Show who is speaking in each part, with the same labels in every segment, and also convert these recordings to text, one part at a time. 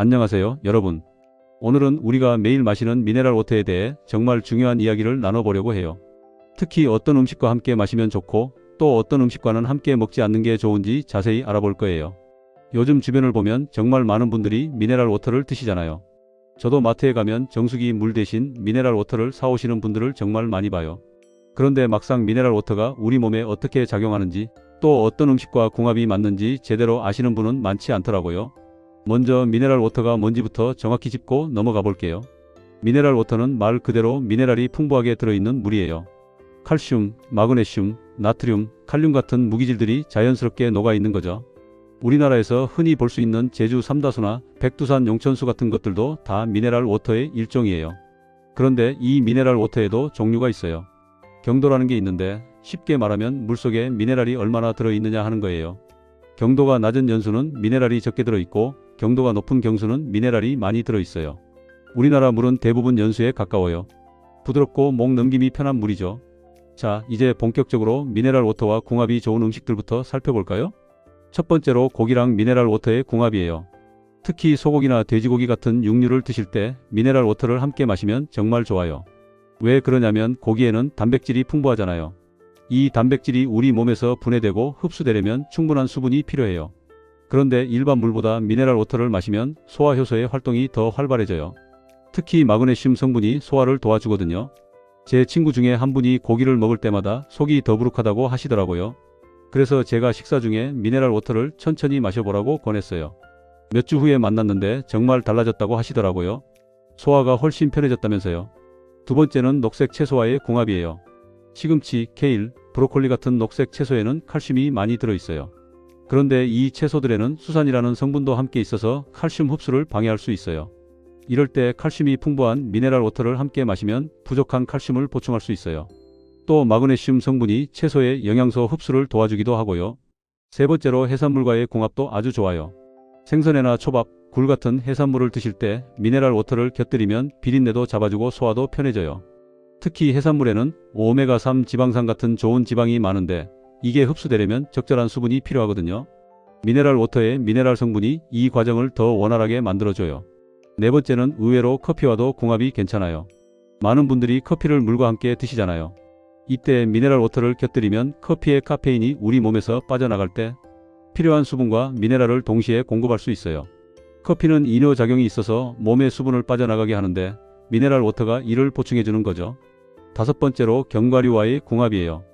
Speaker 1: 안녕하세요, 여러분. 오늘은 우리가 매일 마시는 미네랄 워터에 대해 정말 중요한 이야기를 나눠보려고 해요. 특히 어떤 음식과 함께 마시면 좋고 또 어떤 음식과는 함께 먹지 않는 게 좋은지 자세히 알아볼 거예요. 요즘 주변을 보면 정말 많은 분들이 미네랄 워터를 드시잖아요. 저도 마트에 가면 정수기 물 대신 미네랄 워터를 사오시는 분들을 정말 많이 봐요. 그런데 막상 미네랄 워터가 우리 몸에 어떻게 작용하는지 또 어떤 음식과 궁합이 맞는지 제대로 아시는 분은 많지 않더라고요. 먼저 미네랄 워터가 뭔지부터 정확히 짚고 넘어가 볼게요. 미네랄 워터는 말 그대로 미네랄이 풍부하게 들어있는 물이에요. 칼슘, 마그네슘, 나트륨, 칼륨 같은 무기질들이 자연스럽게 녹아 있는 거죠. 우리나라에서 흔히 볼 수 있는 제주 삼다수나 백두산 용천수 같은 것들도 다 미네랄 워터의 일종이에요. 그런데 이 미네랄 워터에도 종류가 있어요. 경도라는 게 있는데 쉽게 말하면 물속에 미네랄이 얼마나 들어있느냐 하는 거예요. 경도가 낮은 연수는 미네랄이 적게 들어있고 경도가 높은 경수는 미네랄이 많이 들어있어요. 우리나라 물은 대부분 연수에 가까워요. 부드럽고 목 넘김이 편한 물이죠. 자, 이제 본격적으로 미네랄 워터와 궁합이 좋은 음식들부터 살펴볼까요? 첫 번째로 고기랑 미네랄 워터의 궁합이에요. 특히 소고기나 돼지고기 같은 육류를 드실 때 미네랄 워터를 함께 마시면 정말 좋아요. 왜 그러냐면 고기에는 단백질이 풍부하잖아요. 이 단백질이 우리 몸에서 분해되고 흡수되려면 충분한 수분이 필요해요. 그런데 일반 물보다 미네랄 워터를 마시면 소화 효소의 활동이 더 활발해져요. 특히 마그네슘 성분이 소화를 도와주거든요. 제 친구 중에 한 분이 고기를 먹을 때마다 속이 더부룩하다고 하시더라고요. 그래서 제가 식사 중에 미네랄 워터를 천천히 마셔보라고 권했어요. 몇 주 후에 만났는데 정말 달라졌다고 하시더라고요. 소화가 훨씬 편해졌다면서요. 두 번째는 녹색 채소와의 궁합이에요. 시금치, 케일, 브로콜리 같은 녹색 채소에는 칼슘이 많이 들어있어요. 그런데 이 채소들에는 수산이라는 성분도 함께 있어서 칼슘 흡수를 방해할 수 있어요. 이럴 때 칼슘이 풍부한 미네랄 워터를 함께 마시면 부족한 칼슘을 보충할 수 있어요. 또 마그네슘 성분이 채소의 영양소 흡수를 도와주기도 하고요. 세 번째로 해산물과의 궁합도 아주 좋아요. 생선회나 초밥, 굴 같은 해산물을 드실 때 미네랄 워터를 곁들이면 비린내도 잡아주고 소화도 편해져요. 특히 해산물에는 오메가3 지방산 같은 좋은 지방이 많은데 이게 흡수되려면 적절한 수분이 필요하거든요. 미네랄 워터의 미네랄 성분이 이 과정을 더 원활하게 만들어줘요. 네 번째는 의외로 커피와도 궁합이 괜찮아요. 많은 분들이 커피를 물과 함께 드시잖아요. 이때 미네랄 워터를 곁들이면 커피의 카페인이 우리 몸에서 빠져나갈 때 필요한 수분과 미네랄을 동시에 공급할 수 있어요. 커피는 이뇨작용이 있어서 몸의 수분을 빠져나가게 하는데 미네랄 워터가 이를 보충해주는 거죠. 다섯 번째로 견과류와의 궁합이에요.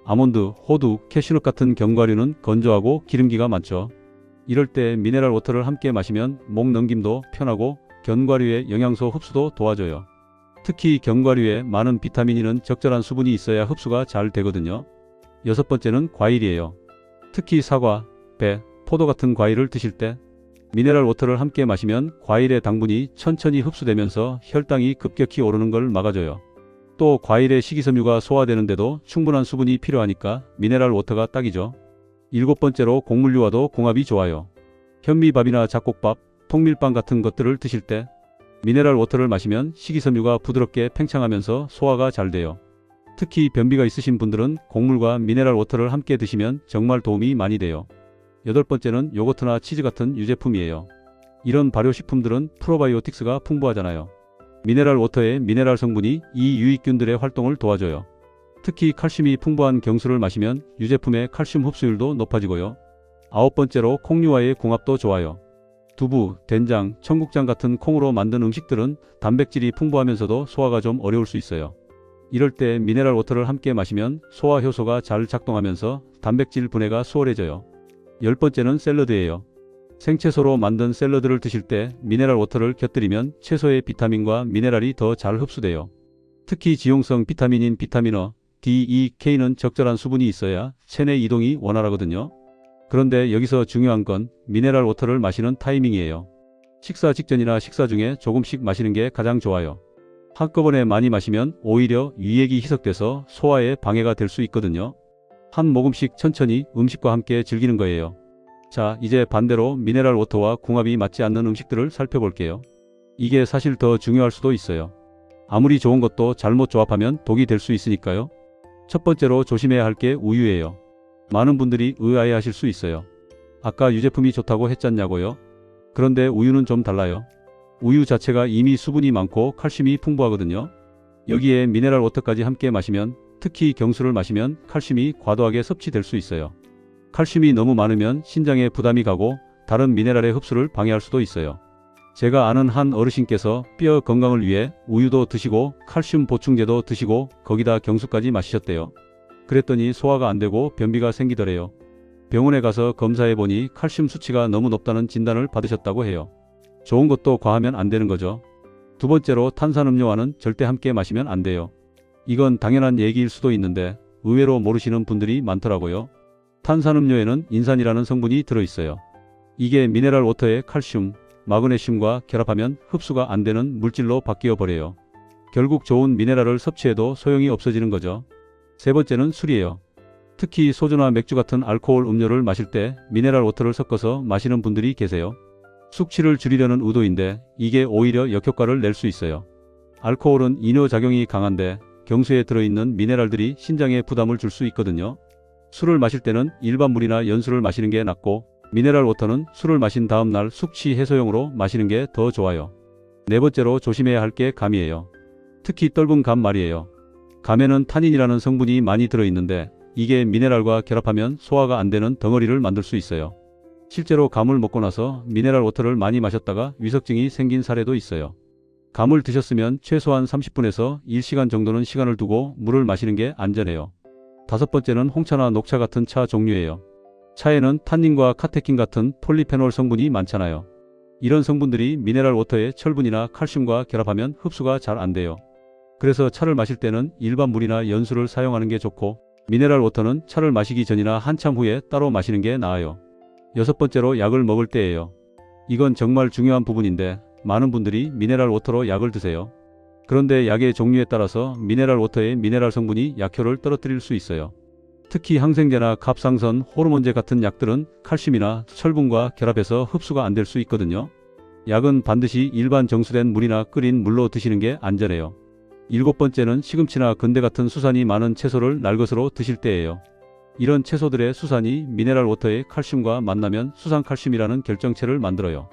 Speaker 1: 아몬드, 호두, 캐슈넛 같은 견과류는 건조하고 기름기가 많죠. 이럴 때 미네랄 워터를 함께 마시면 목 넘김도 편하고 견과류의 영양소 흡수도 도와줘요. 특히 견과류에 많은 비타민이는 적절한 수분이 있어야 흡수가 잘 되거든요. 여섯 번째는 과일이에요. 특히 사과, 배, 포도 같은 과일을 드실 때 미네랄 워터를 함께 마시면 과일의 당분이 천천히 흡수되면서 혈당이 급격히 오르는 걸 막아줘요. 또 과일의 식이섬유가 소화되는데도 충분한 수분이 필요하니까 미네랄 워터가 딱이죠. 일곱 번째로 곡물류와도 궁합이 좋아요. 현미밥이나 잡곡밥, 통밀빵 같은 것들을 드실 때 미네랄 워터를 마시면 식이섬유가 부드럽게 팽창하면서 소화가 잘 돼요. 특히 변비가 있으신 분들은 곡물과 미네랄 워터를 함께 드시면 정말 도움이 많이 돼요. 여덟 번째는 요거트나 치즈 같은 유제품이에요. 이런 발효식품들은 프로바이오틱스가 풍부하잖아요. 미네랄 워터의 미네랄 성분이 이 유익균들의 활동을 도와줘요. 특히 칼슘이 풍부한 경수를 마시면 유제품의 칼슘 흡수율도 높아지고요. 아홉 번째로 콩류와의 궁합도 좋아요. 두부, 된장, 청국장 같은 콩으로 만든 음식들은 단백질이 풍부하면서도 소화가 좀 어려울 수 있어요. 이럴 때 미네랄 워터를 함께 마시면 소화 효소가 잘 작동하면서 단백질 분해가 수월해져요. 열 번째는 샐러드예요. 생채소로 만든 샐러드를 드실 때 미네랄 워터를 곁들이면 채소의 비타민과 미네랄이 더 잘 흡수돼요. 특히 지용성 비타민인 비타민어, D, E, K는 적절한 수분이 있어야 체내 이동이 원활하거든요. 그런데 여기서 중요한 건 미네랄 워터를 마시는 타이밍이에요. 식사 직전이나 식사 중에 조금씩 마시는 게 가장 좋아요. 한꺼번에 많이 마시면 오히려 위액이 희석돼서 소화에 방해가 될 수 있거든요. 한 모금씩 천천히 음식과 함께 즐기는 거예요. 자, 이제 반대로 미네랄 워터와 궁합이 맞지 않는 음식들을 살펴볼게요. 이게 사실 더 중요할 수도 있어요. 아무리 좋은 것도 잘못 조합하면 독이 될 수 있으니까요. 첫 번째로 조심해야 할 게 우유예요. 많은 분들이 의아해하실 수 있어요. 아까 유제품이 좋다고 했잖냐고요? 그런데 우유는 좀 달라요. 우유 자체가 이미 수분이 많고 칼슘이 풍부하거든요. 여기에 미네랄 워터까지 함께 마시면, 특히 경수를 마시면 칼슘이 과도하게 섭취될 수 있어요. 칼슘이 너무 많으면 신장에 부담이 가고 다른 미네랄의 흡수를 방해할 수도 있어요. 제가 아는 한 어르신께서 뼈 건강을 위해 우유도 드시고 칼슘 보충제도 드시고 거기다 경수까지 마시셨대요. 그랬더니 소화가 안 되고 변비가 생기더래요. 병원에 가서 검사해보니 칼슘 수치가 너무 높다는 진단을 받으셨다고 해요. 좋은 것도 과하면 안 되는 거죠. 두 번째로 탄산음료와는 절대 함께 마시면 안 돼요. 이건 당연한 얘기일 수도 있는데 의외로 모르시는 분들이 많더라고요. 탄산음료에는 인산이라는 성분이 들어있어요. 이게 미네랄 워터의 칼슘, 마그네슘과 결합하면 흡수가 안 되는 물질로 바뀌어 버려요. 결국 좋은 미네랄을 섭취해도 소용이 없어지는 거죠. 세 번째는 술이에요. 특히 소주나 맥주 같은 알코올 음료를 마실 때 미네랄 워터를 섞어서 마시는 분들이 계세요. 숙취를 줄이려는 의도인데 이게 오히려 역효과를 낼 수 있어요. 알코올은 이뇨작용이 강한데 경수에 들어있는 미네랄들이 신장에 부담을 줄 수 있거든요. 술을 마실 때는 일반 물이나 연수를 마시는 게 낫고 미네랄 워터는 술을 마신 다음 날 숙취 해소용으로 마시는 게 더 좋아요. 네 번째로 조심해야 할 게 감이에요. 특히 떫은 감 말이에요. 감에는 타닌이라는 성분이 많이 들어있는데 이게 미네랄과 결합하면 소화가 안 되는 덩어리를 만들 수 있어요. 실제로 감을 먹고 나서 미네랄 워터를 많이 마셨다가 위석증이 생긴 사례도 있어요. 감을 드셨으면 최소한 30분에서 1시간 정도는 시간을 두고 물을 마시는 게 안전해요. 다섯 번째는 홍차나 녹차 같은 차 종류예요. 차에는 탄닌과 카테킨 같은 폴리페놀 성분이 많잖아요. 이런 성분들이 미네랄 워터의 철분이나 칼슘과 결합하면 흡수가 잘 안 돼요. 그래서 차를 마실 때는 일반 물이나 연수를 사용하는 게 좋고 미네랄 워터는 차를 마시기 전이나 한참 후에 따로 마시는 게 나아요. 여섯 번째로 약을 먹을 때예요. 이건 정말 중요한 부분인데 많은 분들이 미네랄 워터로 약을 드세요. 그런데 약의 종류에 따라서 미네랄 워터의 미네랄 성분이 약효를 떨어뜨릴 수 있어요. 특히 항생제나 갑상선, 호르몬제 같은 약들은 칼슘이나 철분과 결합해서 흡수가 안 될 수 있거든요. 약은 반드시 일반 정수된 물이나 끓인 물로 드시는 게 안전해요. 일곱 번째는 시금치나 근대 같은 수산이 많은 채소를 날것으로 드실 때예요. 이런 채소들의 수산이 미네랄 워터의 칼슘과 만나면 수산칼슘이라는 결정체를 만들어요.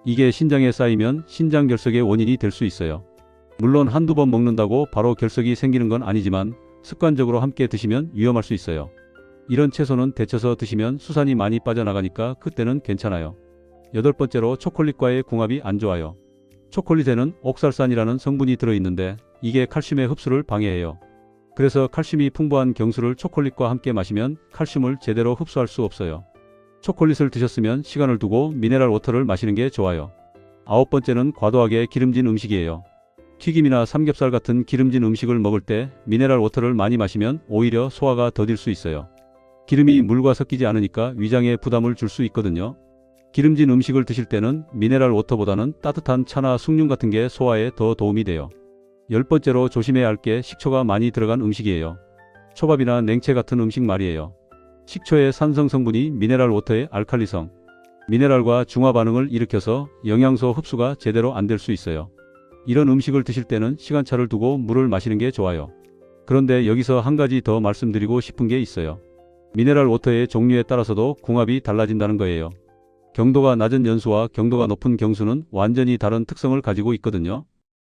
Speaker 1: 이게 신장에 쌓이면 신장결석의 원인이 될 수 있어요. 물론 한두 번 먹는다고 바로 결석이 생기는 건 아니지만 습관적으로 함께 드시면 위험할 수 있어요. 이런 채소는 데쳐서 드시면 수산이 많이 빠져나가니까 그때는 괜찮아요. 여덟 번째로 초콜릿과의 궁합이 안 좋아요. 초콜릿에는 옥살산이라는 성분이 들어있는데 이게 칼슘의 흡수를 방해해요. 그래서 칼슘이 풍부한 경수를 초콜릿과 함께 마시면 칼슘을 제대로 흡수할 수 없어요. 초콜릿을 드셨으면 시간을 두고 미네랄 워터를 마시는 게 좋아요. 아홉 번째는 과도하게 기름진 음식이에요. 튀김이나 삼겹살 같은 기름진 음식을 먹을 때 미네랄 워터를 많이 마시면 오히려 소화가 더딜 수 있어요. 기름이 물과 섞이지 않으니까 위장에 부담을 줄 수 있거든요. 기름진 음식을 드실 때는 미네랄 워터보다는 따뜻한 차나 숭늉 같은 게 소화에 더 도움이 돼요. 열 번째로 조심해야 할 게 식초가 많이 들어간 음식이에요. 초밥이나 냉채 같은 음식 말이에요. 식초의 산성 성분이 미네랄 워터의 알칼리성, 미네랄과 중화 반응을 일으켜서 영양소 흡수가 제대로 안 될 수 있어요. 이런 음식을 드실 때는 시간차를 두고 물을 마시는 게 좋아요. 그런데 여기서 한 가지 더 말씀드리고 싶은 게 있어요. 미네랄 워터의 종류에 따라서도 궁합이 달라진다는 거예요. 경도가 낮은 연수와 경도가 높은 경수는 완전히 다른 특성을 가지고 있거든요.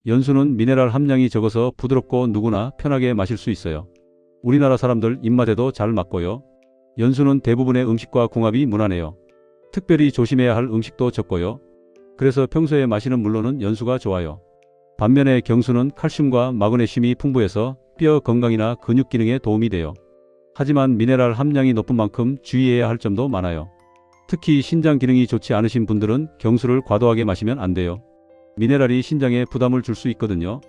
Speaker 1: 연수는 미네랄 함량이 적어서 부드럽고 누구나 편하게 마실 수 있어요. 우리나라 사람들 입맛에도 잘 맞고요. 연수는 대부분의 음식과 궁합이 무난해요. 특별히 조심해야 할 음식도 적고요. 그래서 평소에 마시는 물로는 연수가 좋아요. 반면에 경수는 칼슘과 마그네슘이 풍부해서 뼈 건강이나 근육 기능에 도움이 돼요. 하지만 미네랄 함량이 높은 만큼 주의해야 할 점도 많아요. 특히 신장 기능이 좋지 않으신 분들은 경수를 과도하게 마시면 안 돼요. 미네랄이 신장에 부담을 줄 수 있거든요.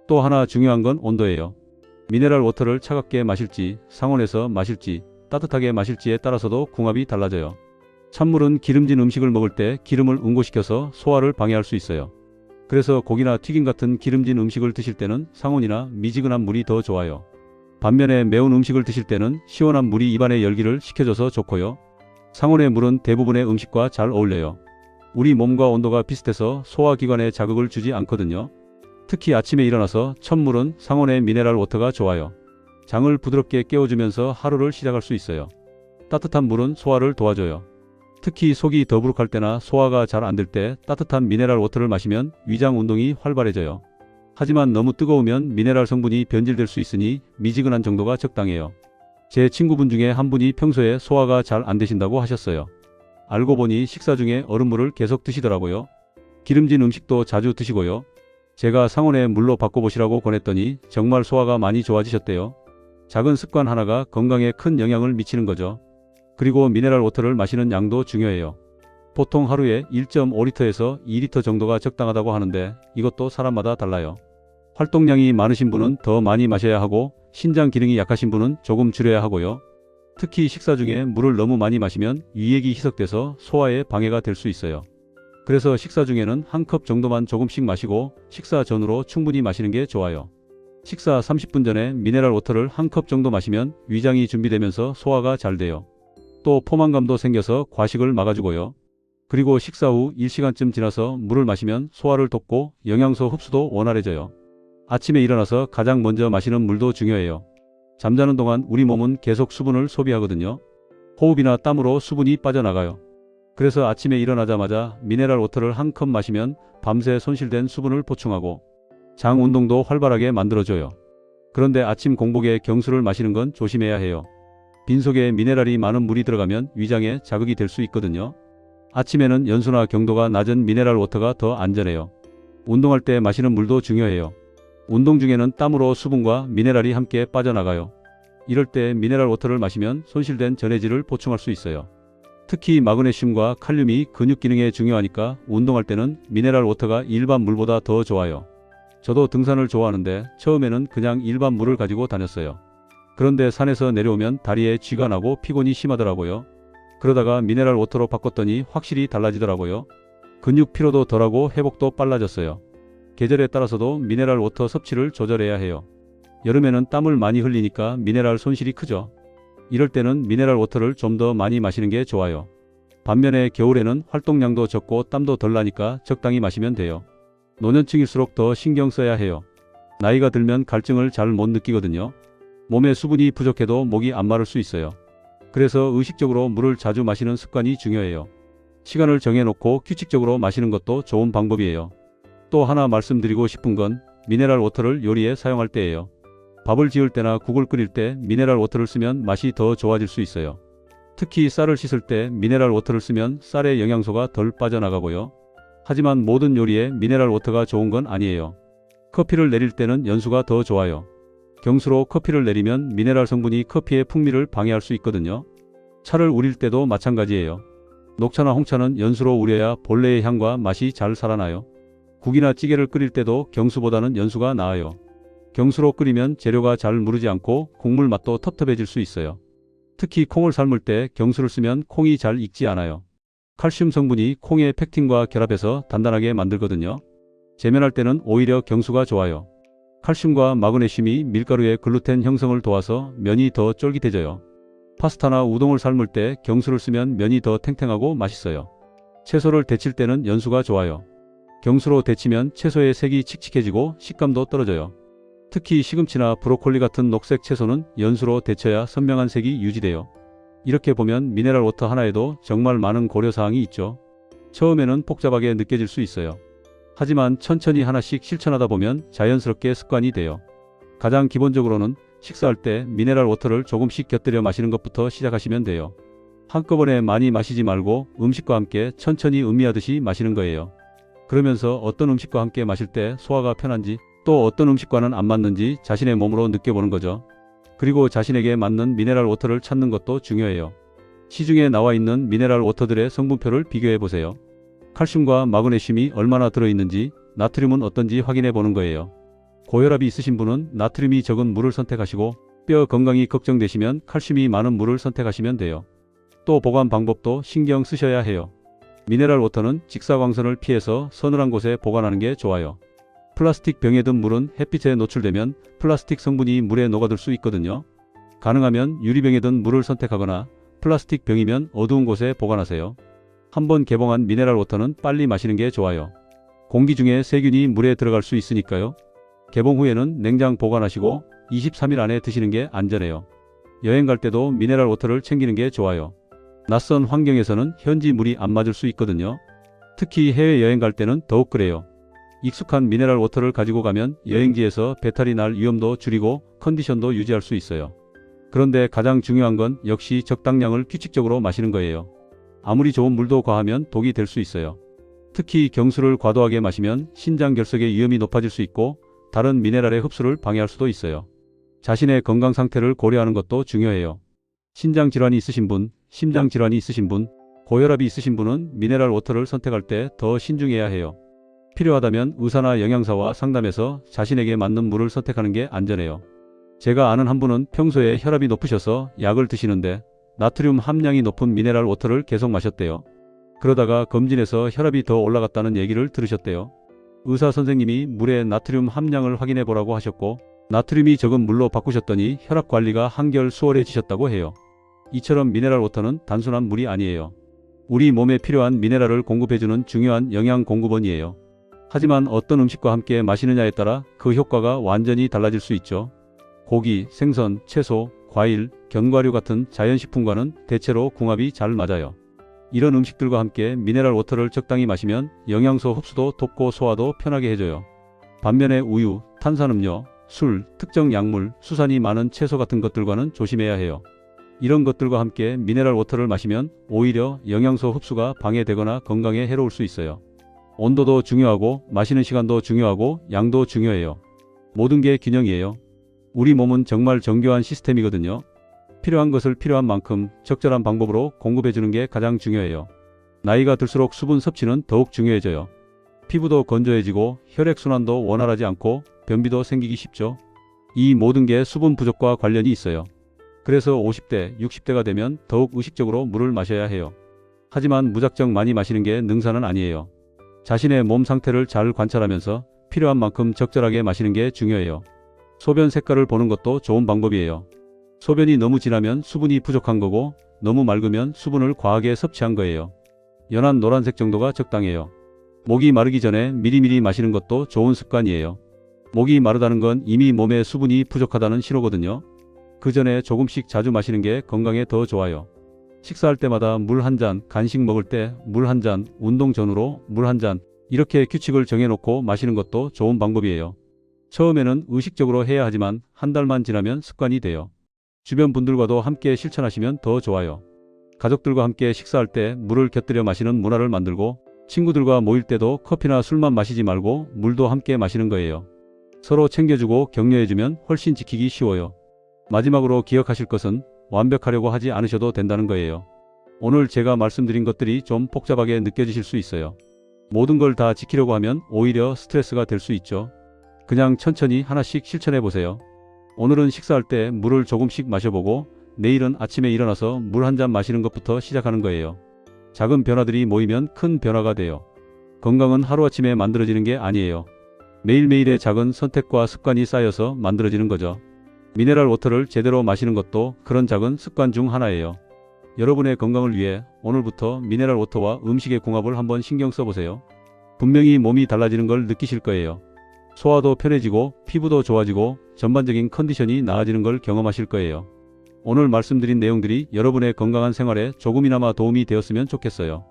Speaker 1: 또 하나 중요한 건 온도예요. 미네랄 워터를 차갑게 마실지, 상온에서 마실지, 따뜻하게 마실지에 따라서도 궁합이 달라져요. 찬물은 기름진 음식을 먹을 때 기름을 응고시켜서 소화를 방해할 수 있어요. 그래서 고기나 튀김 같은 기름진 음식을 드실 때는 상온이나 미지근한 물이 더 좋아요. 반면에 매운 음식을 드실 때는 시원한 물이 입안의 열기를 식혀줘서 좋고요. 상온의 물은 대부분의 음식과 잘 어울려요. 우리 몸과 온도가 비슷해서 소화기관에 자극을 주지 않거든요. 특히 아침에 일어나서 첫 물은 상온의 미네랄 워터가 좋아요. 장을 부드럽게 깨워주면서 하루를 시작할 수 있어요. 따뜻한 물은 소화를 도와줘요. 특히 속이 더부룩할 때나 소화가 잘 안 될 때 따뜻한 미네랄 워터를 마시면 위장 운동이 활발해져요. 하지만 너무 뜨거우면 미네랄 성분이 변질될 수 있으니 미지근한 정도가 적당해요. 제 친구분 중에 한 분이 평소에 소화가 잘 안 되신다고 하셨어요. 알고 보니 식사 중에 얼음물을 계속 드시더라고요. 기름진 음식도 자주 드시고요. 제가 상온에 물로 바꿔보시라고 권했더니 정말 소화가 많이 좋아지셨대요. 작은 습관 하나가 건강에 큰 영향을 미치는 거죠. 그리고 미네랄 워터를 마시는 양도 중요해요. 보통 하루에 1.5리터에서 2리터 정도가 적당하다고 하는데 이것도 사람마다 달라요. 활동량이 많으신 분은 더 많이 마셔야 하고 신장 기능이 약하신 분은 조금 줄여야 하고요. 특히 식사 중에 물을 너무 많이 마시면 위액이 희석돼서 소화에 방해가 될 수 있어요. 그래서 식사 중에는 한 컵 정도만 조금씩 마시고 식사 전후로 충분히 마시는 게 좋아요. 식사 30분 전에 미네랄 워터를 한 컵 정도 마시면 위장이 준비되면서 소화가 잘 돼요. 또 포만감도 생겨서 과식을 막아주고요. 그리고 식사 후 1시간쯤 지나서 물을 마시면 소화를 돕고 영양소 흡수도 원활해져요. 아침에 일어나서 가장 먼저 마시는 물도 중요해요. 잠자는 동안 우리 몸은 계속 수분을 소비하거든요. 호흡이나 땀으로 수분이 빠져나가요. 그래서 아침에 일어나자마자 미네랄 워터를 한 컵 마시면 밤새 손실된 수분을 보충하고 장 운동도 활발하게 만들어줘요. 그런데 아침 공복에 경수를 마시는 건 조심해야 해요. 빈속에 미네랄이 많은 물이 들어가면 위장에 자극이 될 수 있거든요. 아침에는 연수나 경도가 낮은 미네랄 워터가 더 안전해요. 운동할 때 마시는 물도 중요해요. 운동 중에는 땀으로 수분과 미네랄이 함께 빠져나가요. 이럴 때 미네랄 워터를 마시면 손실된 전해질을 보충할 수 있어요. 특히 마그네슘과 칼륨이 근육 기능에 중요하니까 운동할 때는 미네랄 워터가 일반 물보다 더 좋아요. 저도 등산을 좋아하는데 처음에는 그냥 일반 물을 가지고 다녔어요. 그런데 산에서 내려오면 다리에 쥐가 나고 피곤이 심하더라고요. 그러다가 미네랄 워터로 바꿨더니 확실히 달라지더라고요. 근육 피로도 덜하고 회복도 빨라졌어요. 계절에 따라서도 미네랄 워터 섭취를 조절해야 해요. 여름에는 땀을 많이 흘리니까 미네랄 손실이 크죠. 이럴 때는 미네랄 워터를 좀 더 많이 마시는 게 좋아요. 반면에 겨울에는 활동량도 적고 땀도 덜 나니까 적당히 마시면 돼요. 노년층일수록 더 신경 써야 해요. 나이가 들면 갈증을 잘 못 느끼거든요. 몸에 수분이 부족해도 목이 안 마를 수 있어요. 그래서 의식적으로 물을 자주 마시는 습관이 중요해요. 시간을 정해놓고 규칙적으로 마시는 것도 좋은 방법이에요. 또 하나 말씀드리고 싶은 건 미네랄 워터를 요리에 사용할 때예요. 밥을 지을 때나 국을 끓일 때 미네랄 워터를 쓰면 맛이 더 좋아질 수 있어요. 특히 쌀을 씻을 때 미네랄 워터를 쓰면 쌀의 영양소가 덜 빠져나가고요. 하지만 모든 요리에 미네랄 워터가 좋은 건 아니에요. 커피를 내릴 때는 연수가 더 좋아요. 경수로 커피를 내리면 미네랄 성분이 커피의 풍미를 방해할 수 있거든요. 차를 우릴 때도 마찬가지예요. 녹차나 홍차는 연수로 우려야 본래의 향과 맛이 잘 살아나요. 국이나 찌개를 끓일 때도 경수보다는 연수가 나아요. 경수로 끓이면 재료가 잘 무르지 않고 국물 맛도 텁텁해질 수 있어요. 특히 콩을 삶을 때 경수를 쓰면 콩이 잘 익지 않아요. 칼슘 성분이 콩의 펙틴과 결합해서 단단하게 만들거든요. 재면할 때는 오히려 경수가 좋아요. 칼슘과 마그네슘이 밀가루의 글루텐 형성을 도와서 면이 더 쫄깃해져요. 파스타나 우동을 삶을 때 경수를 쓰면 면이 더 탱탱하고 맛있어요. 채소를 데칠 때는 연수가 좋아요. 경수로 데치면 채소의 색이 칙칙해지고 식감도 떨어져요. 특히 시금치나 브로콜리 같은 녹색 채소는 연수로 데쳐야 선명한 색이 유지돼요. 이렇게 보면 미네랄 워터 하나에도 정말 많은 고려사항이 있죠. 처음에는 복잡하게 느껴질 수 있어요. 하지만 천천히 하나씩 실천하다 보면 자연스럽게 습관이 돼요. 가장 기본적으로는 식사할 때 미네랄 워터를 조금씩 곁들여 마시는 것부터 시작하시면 돼요. 한꺼번에 많이 마시지 말고 음식과 함께 천천히 음미하듯이 마시는 거예요. 그러면서 어떤 음식과 함께 마실 때 소화가 편한지 또 어떤 음식과는 안 맞는지 자신의 몸으로 느껴보는 거죠. 그리고 자신에게 맞는 미네랄 워터를 찾는 것도 중요해요. 시중에 나와 있는 미네랄 워터들의 성분표를 비교해 보세요. 칼슘과 마그네슘이 얼마나 들어있는지, 나트륨은 어떤지 확인해 보는 거예요. 고혈압이 있으신 분은 나트륨이 적은 물을 선택하시고 뼈 건강이 걱정되시면 칼슘이 많은 물을 선택하시면 돼요. 또 보관 방법도 신경 쓰셔야 해요. 미네랄 워터는 직사광선을 피해서 서늘한 곳에 보관하는 게 좋아요. 플라스틱 병에 든 물은 햇빛에 노출되면 플라스틱 성분이 물에 녹아들 수 있거든요. 가능하면 유리병에 든 물을 선택하거나 플라스틱 병이면 어두운 곳에 보관하세요. 한번 개봉한 미네랄 워터는 빨리 마시는 게 좋아요. 공기 중에 세균이 물에 들어갈 수 있으니까요. 개봉 후에는 냉장 보관하시고 23일 안에 드시는 게 안전해요. 여행 갈 때도 미네랄 워터를 챙기는 게 좋아요. 낯선 환경에서는 현지 물이 안 맞을 수 있거든요. 특히 해외여행 갈 때는 더욱 그래요. 익숙한 미네랄 워터를 가지고 가면 여행지에서 배탈이 날 위험도 줄이고 컨디션도 유지할 수 있어요. 그런데 가장 중요한 건 역시 적당량을 규칙적으로 마시는 거예요. 아무리 좋은 물도 과하면 독이 될 수 있어요. 특히 경수를 과도하게 마시면 신장 결석의 위험이 높아질 수 있고 다른 미네랄의 흡수를 방해할 수도 있어요. 자신의 건강 상태를 고려하는 것도 중요해요. 신장 질환이 있으신 분, 심장 질환이 있으신 분, 고혈압이 있으신 분은 미네랄 워터를 선택할 때 더 신중해야 해요. 필요하다면 의사나 영양사와 상담해서 자신에게 맞는 물을 선택하는 게 안전해요. 제가 아는 한 분은 평소에 혈압이 높으셔서 약을 드시는데 나트륨 함량이 높은 미네랄 워터를 계속 마셨대요. 그러다가 검진해서 혈압이 더 올라갔다는 얘기를 들으셨대요. 의사 선생님이 물의 나트륨 함량을 확인해 보라고 하셨고 나트륨이 적은 물로 바꾸셨더니 혈압 관리가 한결 수월해지셨다고 해요. 이처럼 미네랄 워터는 단순한 물이 아니에요. 우리 몸에 필요한 미네랄을 공급해주는 중요한 영양 공급원이에요. 하지만 어떤 음식과 함께 마시느냐에 따라 그 효과가 완전히 달라질 수 있죠. 고기, 생선, 채소, 과일, 견과류 같은 자연식품과는 대체로 궁합이 잘 맞아요. 이런 음식들과 함께 미네랄 워터를 적당히 마시면 영양소 흡수도 돕고 소화도 편하게 해줘요. 반면에 우유, 탄산음료, 술, 특정 약물, 수산이 많은 채소 같은 것들과는 조심해야 해요. 이런 것들과 함께 미네랄 워터를 마시면 오히려 영양소 흡수가 방해되거나 건강에 해로울 수 있어요. 온도도 중요하고 마시는 시간도 중요하고 양도 중요해요. 모든 게 균형이에요. 우리 몸은 정말 정교한 시스템이거든요. 필요한 것을 필요한 만큼 적절한 방법으로 공급해주는 게 가장 중요해요. 나이가 들수록 수분 섭취는 더욱 중요해져요. 피부도 건조해지고 혈액순환도 원활하지 않고 변비도 생기기 쉽죠. 이 모든 게 수분 부족과 관련이 있어요. 그래서 50대, 60대가 되면 더욱 의식적으로 물을 마셔야 해요. 하지만 무작정 많이 마시는 게 능사는 아니에요. 자신의 몸 상태를 잘 관찰하면서 필요한 만큼 적절하게 마시는 게 중요해요. 소변 색깔을 보는 것도 좋은 방법이에요. 소변이 너무 진하면 수분이 부족한 거고 너무 맑으면 수분을 과하게 섭취한 거예요. 연한 노란색 정도가 적당해요. 목이 마르기 전에 미리미리 마시는 것도 좋은 습관이에요. 목이 마르다는 건 이미 몸에 수분이 부족하다는 신호거든요. 그 전에 조금씩 자주 마시는 게 건강에 더 좋아요. 식사할 때마다 물 한 잔, 간식 먹을 때 물 한 잔, 운동 전후로 물 한 잔, 이렇게 규칙을 정해놓고 마시는 것도 좋은 방법이에요. 처음에는 의식적으로 해야 하지만 한 달만 지나면 습관이 돼요. 주변 분들과도 함께 실천하시면 더 좋아요. 가족들과 함께 식사할 때 물을 곁들여 마시는 문화를 만들고 친구들과 모일 때도 커피나 술만 마시지 말고 물도 함께 마시는 거예요. 서로 챙겨주고 격려해주면 훨씬 지키기 쉬워요. 마지막으로 기억하실 것은 완벽하려고 하지 않으셔도 된다는 거예요. 오늘 제가 말씀드린 것들이 좀 복잡하게 느껴지실 수 있어요. 모든 걸 다 지키려고 하면 오히려 스트레스가 될 수 있죠. 그냥 천천히 하나씩 실천해 보세요. 오늘은 식사할 때 물을 조금씩 마셔보고 내일은 아침에 일어나서 물 한 잔 마시는 것부터 시작하는 거예요. 작은 변화들이 모이면 큰 변화가 돼요. 건강은 하루아침에 만들어지는 게 아니에요. 매일매일의 작은 선택과 습관이 쌓여서 만들어지는 거죠. 미네랄 워터를 제대로 마시는 것도 그런 작은 습관 중 하나예요. 여러분의 건강을 위해 오늘부터 미네랄 워터와 음식의 궁합을 한번 신경 써보세요. 분명히 몸이 달라지는 걸 느끼실 거예요. 소화도 편해지고 피부도 좋아지고 전반적인 컨디션이 나아지는 걸 경험하실 거예요. 오늘 말씀드린 내용들이 여러분의 건강한 생활에 조금이나마 도움이 되었으면 좋겠어요.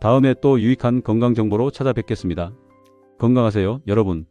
Speaker 1: 다음에 또 유익한 건강 정보로 찾아뵙겠습니다. 건강하세요, 여러분.